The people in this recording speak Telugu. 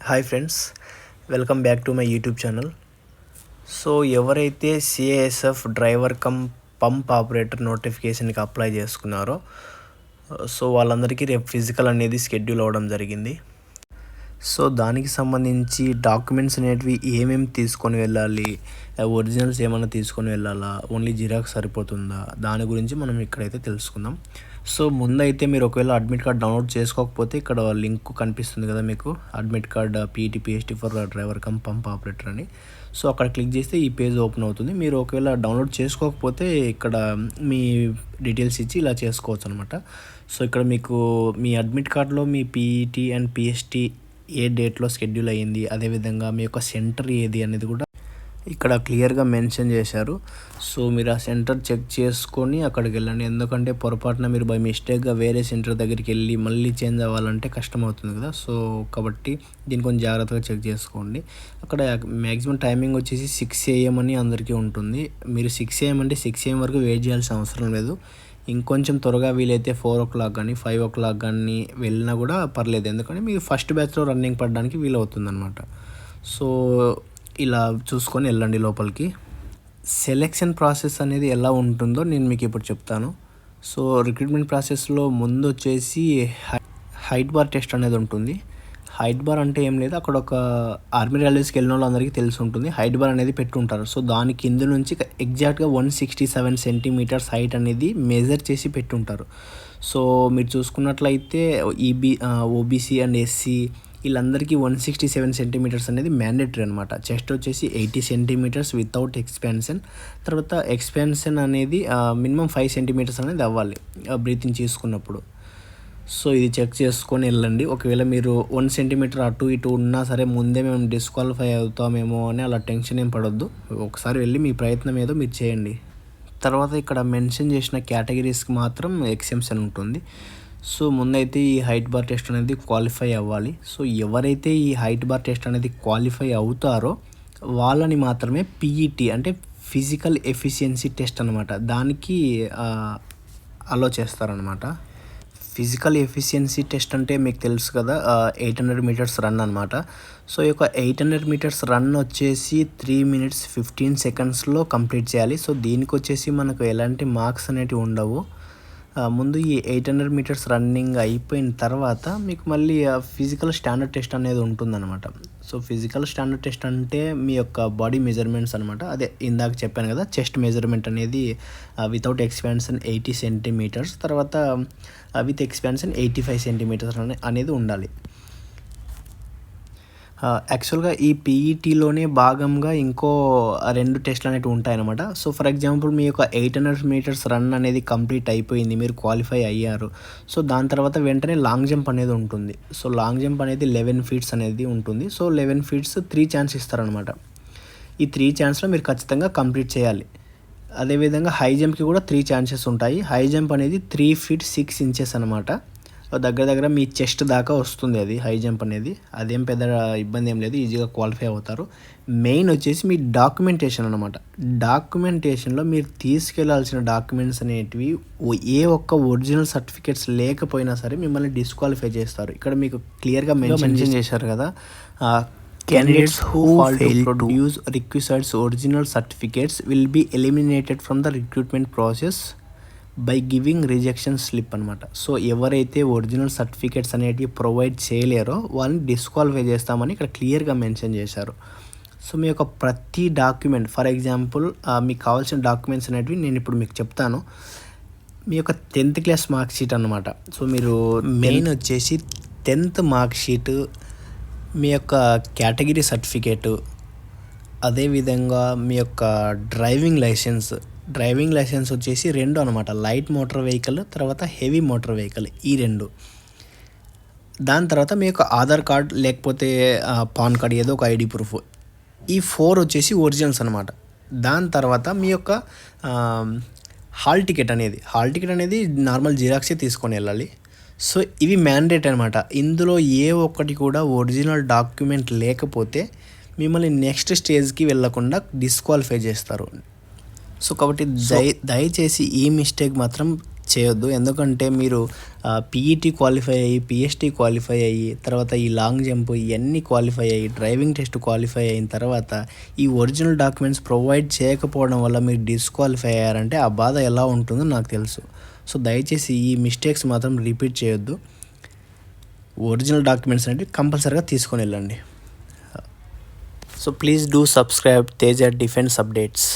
Hi friends, welcome back to my YouTube channel. So ఎవరైతే CISF driver cum pump operator నోటిఫికేషన్కి అప్లై చేసుకున్నారో సో వాళ్ళందరికీ రేపు ఫిజికల్ అనేది షెడ్యూల్ అవ్వడం జరిగింది. సో దానికి సంబంధించి డాక్యుమెంట్స్ అనేటివి ఏమేమి తీసుకొని వెళ్ళాలి, ఒరిజినల్స్ ఏమైనా తీసుకొని వెళ్ళాలా, ఓన్లీ జిరాక్స్ సరిపోతుందా, దాని గురించి మనం ఇక్కడైతే తెలుసుకుందాం. సో ముందైతే మీరు ఒకవేళ అడ్మిట్ కార్డ్ డౌన్లోడ్ చేసుకోకపోతే ఇక్కడ లింక్ కనిపిస్తుంది కదా మీకు, admit card PET PST for driver cum pump operator అని. సో అక్కడ క్లిక్ చేస్తే ఈ పేజ్ ఓపెన్ అవుతుంది. మీరు ఒకవేళ డౌన్లోడ్ చేసుకోకపోతే ఇక్కడ మీ డీటెయిల్స్ ఇచ్చి ఇలా చేసుకోవచ్చు అనమాట. సో ఇక్కడ మీకు మీ అడ్మిట్ కార్డ్లో మీ పీఈటీ అండ్ పిఎస్టీ ఏ డేట్లో షెడ్యూల్ అయ్యింది, అదేవిధంగా మీ యొక్క సెంటర్ ఏది అనేది కూడా ఇక్కడ క్లియర్గా మెన్షన్ చేశారు. సో మీరు ఆ సెంటర్ చెక్ చేసుకొని అక్కడికి వెళ్ళండి. ఎందుకంటే పొరపాటున మీరు బై మిస్టేక్గా వేరే సెంటర్ దగ్గరికి వెళ్ళి మళ్ళీ చేంజ్ అవ్వాలంటే కష్టం అవుతుంది కదా. సో కాబట్టి దీన్ని కొంచెం జాగ్రత్తగా చెక్ చేసుకోండి. అక్కడ మ్యాక్సిమం టైమింగ్ వచ్చేసి 6 AM అని అందరికీ ఉంటుంది. మీరు 6 AM అంటే 6 AM వరకు వెయిట్ చేయాల్సిన అవసరం లేదు. ఇంకొంచెం త్వరగా వీలైతే 4 o'clock కానీ 5 o'clock కానీ వెళ్ళినా కూడా పర్లేదు, ఎందుకంటే మీరు ఫస్ట్ బ్యాచ్లో రన్నింగ్ పడడానికి వీలవుతుంది అనమాట. సో ఇలా చూసుకొని వెళ్ళండి లోపలికి. సెలెక్షన్ ప్రాసెస్ అనేది ఎలా ఉంటుందో నేను మీకు ఇప్పుడు చెప్తాను. సో రిక్రూట్మెంట్ ప్రాసెస్లో ముందు వచ్చేసి హైట్ బార్ టెస్ట్ అనేది ఉంటుంది. హైట్ బార్ అంటే ఏం లేదు, అక్కడ ఒక ఆర్మీ ర్యాలీస్కి వెళ్ళిన వాళ్ళందరికీ తెలిసి ఉంటుంది. హైట్ బార్ అనేది పెట్టుంటారు. సో దాని కింద నుంచి ఎగ్జాక్ట్గా 167 centimeters హైట్ అనేది మెజర్ చేసి పెట్టుంటారు. సో మీరు చూసుకున్నట్లయితే ఓబీసీ అండ్ ఎస్సీ వీళ్ళందరికీ 167 centimeters అనేది మ్యాండేటరీ అనమాట. చెస్ట్ వచ్చేసి 80 centimeters వితౌట్ ఎక్స్పాన్షన్. తర్వాత ఎక్స్పాన్షన్ అనేది మినిమం 5 centimeters అనేది అవ్వాలి బ్రీతింగ్ చేసుకున్నప్పుడు. సో ఇది చెక్ చేసుకొని వెళ్ళండి. ఒకవేళ మీరు 1 centimeter అటు ఇటు ఉన్నా సరే ముందే మేము డిస్క్వాలిఫై అవుతామేమో అని అలా టెన్షన్ ఏం పడొద్దు. ఒకసారి వెళ్ళి మీ ప్రయత్నం ఏదో మీరు చేయండి. తర్వాత ఇక్కడ మెన్షన్ చేసిన కేటగిరీస్కి మాత్రం ఎక్సెంప్షన్ ఉంటుంది. సో ముందైతే ఈ హైట్ బార్ టెస్ట్ అనేది క్వాలిఫై అవ్వాలి. సో ఎవరైతే ఈ హైట్ బార్ టెస్ట్ అనేది క్వాలిఫై అవుతారో వాళ్ళని మాత్రమే పీఈటీ అంటే ఫిజికల్ ఎఫిషియన్సీ టెస్ట్ అనమాట, దానికి అలో చేస్తారనమాట. ఫిజికల్ ఎఫిషియన్సీ టెస్ట్ అంటే మీకు తెలుసు కదా, 800 meters రన్ అనమాట. సో ఈ యొక్క 800 meters రన్ వచ్చేసి 3 minutes 15 secondsలో కంప్లీట్ చేయాలి. సో దీనికి వచ్చేసి మనకు ఎలాంటి మార్క్స్ అనేటివి ఉండవు. ముందు ఈ 800 meters రన్నింగ్ అయిపోయిన తర్వాత మీకు మళ్ళీ ఫిజికల్ స్టాండర్డ్ టెస్ట్ అనేది ఉంటుందన్నమాట. సో ఫిజికల్ స్టాండర్డ్ టెస్ట్ అంటే మీ యొక్క బాడీ మెజర్మెంట్స్ అనమాట. అదే ఇందాక చెప్పాను కదా, చెస్ట్ మెజర్మెంట్ అనేది వితౌట్ ఎక్స్పాన్షన్ 80 centimeters, తర్వాత విత్ ఎక్స్పాన్షన్ 85 centimeters అనేది ఉండాలి. యాక్చువల్గా ఈ పీఈటీలోనే భాగంగా ఇంకో 2 టెస్ట్లు అనేవి ఉంటాయన్నమాట. సో ఫర్ ఎగ్జాంపుల్ మీ యొక్క 800 meters రన్ అనేది కంప్లీట్ అయిపోయింది, మీరు క్వాలిఫై అయ్యారు. సో దాని తర్వాత వెంటనే లాంగ్ జంప్ అనేది ఉంటుంది. సో లాంగ్ జంప్ అనేది 11 feet అనేది ఉంటుంది. సో 11 feet 3 ఛాన్స్ ఇస్తారనమాట. ఈ 3 ఛాన్స్లో మీరు ఖచ్చితంగా కంప్లీట్ చేయాలి. అదేవిధంగా హై జంప్కి కూడా 3 ఛాన్సెస్ ఉంటాయి. హై జంప్ అనేది 3 feet 6 inches అనమాట. దగ్గర మీ చెస్ట్ దాకా వస్తుంది అది హై జంప్ అనేది. అదేం పెద్ద ఇబ్బంది ఏం లేదు, ఈజీగా క్వాలిఫై అవుతారు. మెయిన్ వచ్చేసి మీ డాక్యుమెంటేషన్ అనమాట. డాక్యుమెంటేషన్లో మీరు తీసుకెళ్లాల్సిన డాక్యుమెంట్స్ అనేటివి ఏ ఒక్క ఒరిజినల్ సర్టిఫికేట్స్ లేకపోయినా సరే మిమ్మల్ని డిస్క్వాలిఫై చేస్తారు. ఇక్కడ మీకు క్లియర్గా మెన్షన్ చేశారు కదా, candidates who fail to produce requisite original certificates will be eliminated from the recruitment process by giving rejection slip అనమాట. సో ఎవరైతే ఒరిజినల్ సర్టిఫికేట్స్ అనేటివి ప్రొవైడ్ చేయలేరో వాళ్ళని డిస్క్వాలిఫై చేస్తామని ఇక్కడ క్లియర్గా మెన్షన్ చేశారు. సో మీ యొక్క ప్రతి డాక్యుమెంట్, ఫర్ ఎగ్జాంపుల్ మీకు కావాల్సిన డాక్యుమెంట్స్ అనేటివి నేను ఇప్పుడు మీకు చెప్తాను. మీ యొక్క 10th class మార్క్ షీట్ అనమాట. సో మీరు మెయిన్ వచ్చేసి 10th మార్క్ షీట్, మీ యొక్క కేటగిరీ సర్టిఫికేటు, అదేవిధంగా మీ యొక్క డ్రైవింగ్ లైసెన్స్ వచ్చేసి 2 అనమాట. లైట్ మోటార్ వెహికల్, తర్వాత హెవీ మోటార్ వెహికల్, ఈ 2. దాని తర్వాత మీ యొక్క ఆధార్ కార్డ్ లేకపోతే పాన్ కార్డ్ ఏదో ఒక ఐడి ప్రూఫ్, ఈ 4 వచ్చేసి ఒరిజినల్స్ అనమాట. దాని తర్వాత మీ యొక్క హాల్ టికెట్ అనేది నార్మల్ జిరాక్సే తీసుకొని వెళ్ళాలి. సో ఇవి మ్యాండేట్ అనమాట. ఇందులో ఏ ఒక్కటి కూడా ఒరిజినల్ డాక్యుమెంట్ లేకపోతే మిమ్మల్ని నెక్స్ట్ స్టేజ్కి వెళ్ళకుండా డిస్క్వాలిఫై చేస్తారు. సో కాబట్టి దయచేసి ఈ మిస్టేక్ మాత్రం చేయొద్దు. ఎందుకంటే మీరు పీఈటీ క్వాలిఫై అయ్యి, పీఎస్టీ క్వాలిఫై అయ్యి, తర్వాత ఈ లాంగ్ జంప్ ఇవన్నీ క్వాలిఫై అయ్యి, డ్రైవింగ్ టెస్ట్ క్వాలిఫై అయిన తర్వాత ఈ ఒరిజినల్ డాక్యుమెంట్స్ ప్రొవైడ్ చేయకపోవడం వల్ల మీరు డిస్క్వాలిఫై అయ్యారంటే ఆ బాధ ఎలా ఉంటుందో నాకు తెలుసు. సో దయచేసి ఈ మిస్టేక్స్ మాత్రం రిపీట్ చేయొద్దు. ఒరిజినల్ డాక్యుమెంట్స్ అంటే కంపల్సరీగా తీసుకొని వెళ్ళండి. So please do subscribe Teja defence updates.